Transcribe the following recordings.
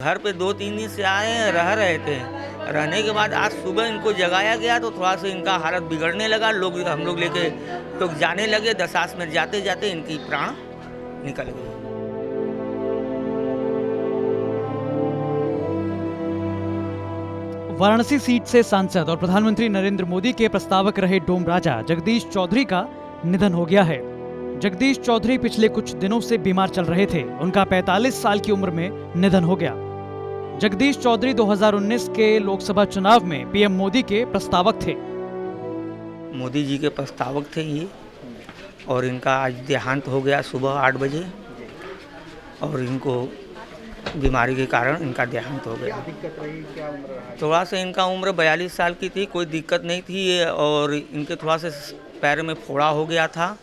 घर पे 2-3 दिन से आए हैं, रह रहे थे। रहने के बाद आज सुबह इनको जगाया गया तो थोड़ा सा इनका हालत बिगड़ने लगा। हम लोग लेके लोग जाने लगे। 10 मिनट जाते जाते इनकी प्राण निकल गई। वाराणसी सीट से सांसद और प्रधानमंत्री नरेंद्र मोदी के प्रस्तावक रहे डोम राजा जगदीश चौधरी का निधन हो गया है। जगदीश चौधरी पिछले कुछ दिनों से बीमार चल रहे थे। उनका 45 साल की उम्र में निधन हो गया। जगदीश चौधरी 2019 के लोकसभा चुनाव में पीएम मोदी के प्रस्तावक थे। मोदी जी के प्रस्तावक थे ये, और इनका आज देहांत हो गया सुबह 8 बजे, और इनको बीमारी के कारण इनका देहांत हो गया। थोड़ा सा इनका उम्र 42 साल की थी, कोई दिक्कत नहीं थी, और इनके थोड़ा सा पैर में फोड़ा हो गया था।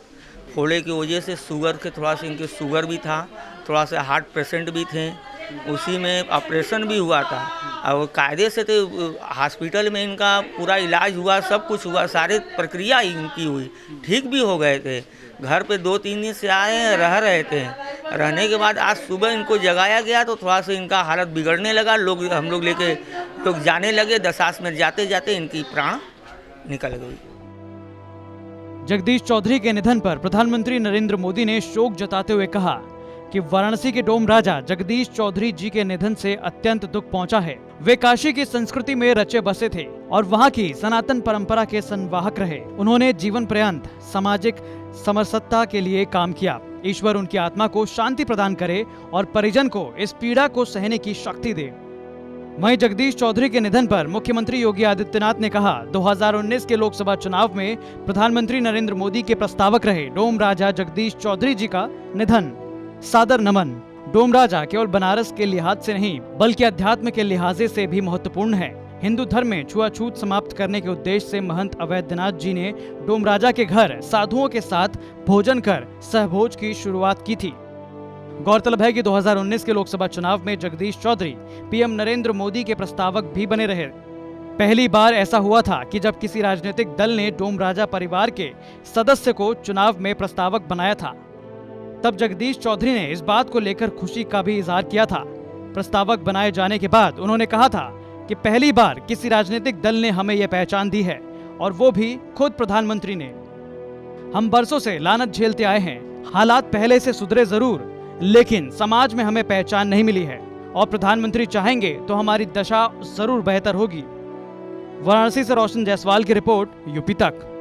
फोड़े की वजह से शुगर के थोड़ा सा इनके शुगर भी था, थोड़ा सा हार्ट पेशेंट भी थे। उसी में ऑपरेशन भी हुआ था, और कायदे से तो हॉस्पिटल में इनका पूरा इलाज हुआ, सब कुछ हुआ, सारे प्रक्रिया इनकी हुई, ठीक भी हो गए थे। घर पे 2-3 दिन से आए हैं, रह रहे थे। रहने के बाद आज सुबह इनको जगाया गया तो थोड़ा सा इनका हालत बिगड़ने लगा। हम लोग लेके लोग जाने लगे। 10 मिनट जाते जाते इनकी प्राण निकल गई। जगदीश चौधरी के निधन पर प्रधानमंत्री नरेंद्र मोदी ने शोक जताते हुए कहा कि वाराणसी के डोम राजा जगदीश चौधरी जी के निधन से अत्यंत दुख पहुंचा है। वे काशी की संस्कृति में रचे बसे थे और वहां की सनातन परंपरा के संवाहक रहे। उन्होंने जीवन पर्यंत सामाजिक समरसता के लिए काम किया। ईश्वर उनकी आत्मा को शांति प्रदान करे और परिजन को इस पीड़ा को सहने की शक्ति दे। वहीं जगदीश चौधरी के निधन पर मुख्यमंत्री योगी आदित्यनाथ ने कहा, 2019 के लोकसभा चुनाव में प्रधानमंत्री नरेंद्र मोदी के प्रस्तावक रहे डोम राजा जगदीश चौधरी जी का निधन। सादर नमन। डोम राजा केवल बनारस के लिहाज से नहीं बल्कि अध्यात्म के लिहाजे से भी महत्वपूर्ण है। हिंदू धर्म में छुआछूत समाप्त करने के उद्देश्य से महंत अवैधनाथ जी ने डोम राजा के घर साधुओं के साथ भोजन कर सहभोज की शुरुआत की थी। गौरतलब है कि 2019 के लोकसभा चुनाव में जगदीश चौधरी पीएम नरेंद्र मोदी के प्रस्तावक भी बने रहे। पहली बार ऐसा हुआ था कि जब किसी राजनीतिक दल ने डोम राजा परिवार के सदस्य को चुनाव में प्रस्तावक बनाया था। तब जगदीश चौधरी ने इस बात को लेकर खुशी का भी इजहार किया था। प्रस्तावक बनाए जाने के बाद उन्होंने कहा था कि पहली बार किसी राजनीतिक दल ने हमें यह पहचान दी है, और वो भी खुद प्रधानमंत्री ने। हम बरसों से लानत झेलते आए हैं। हालात पहले से सुधरे जरूर, लेकिन समाज में हमें पहचान नहीं मिली है, और प्रधानमंत्री चाहेंगे तो हमारी दशा जरूर बेहतर होगी। वाराणसी से रोशन जायसवाल की रिपोर्ट, यूपी तक।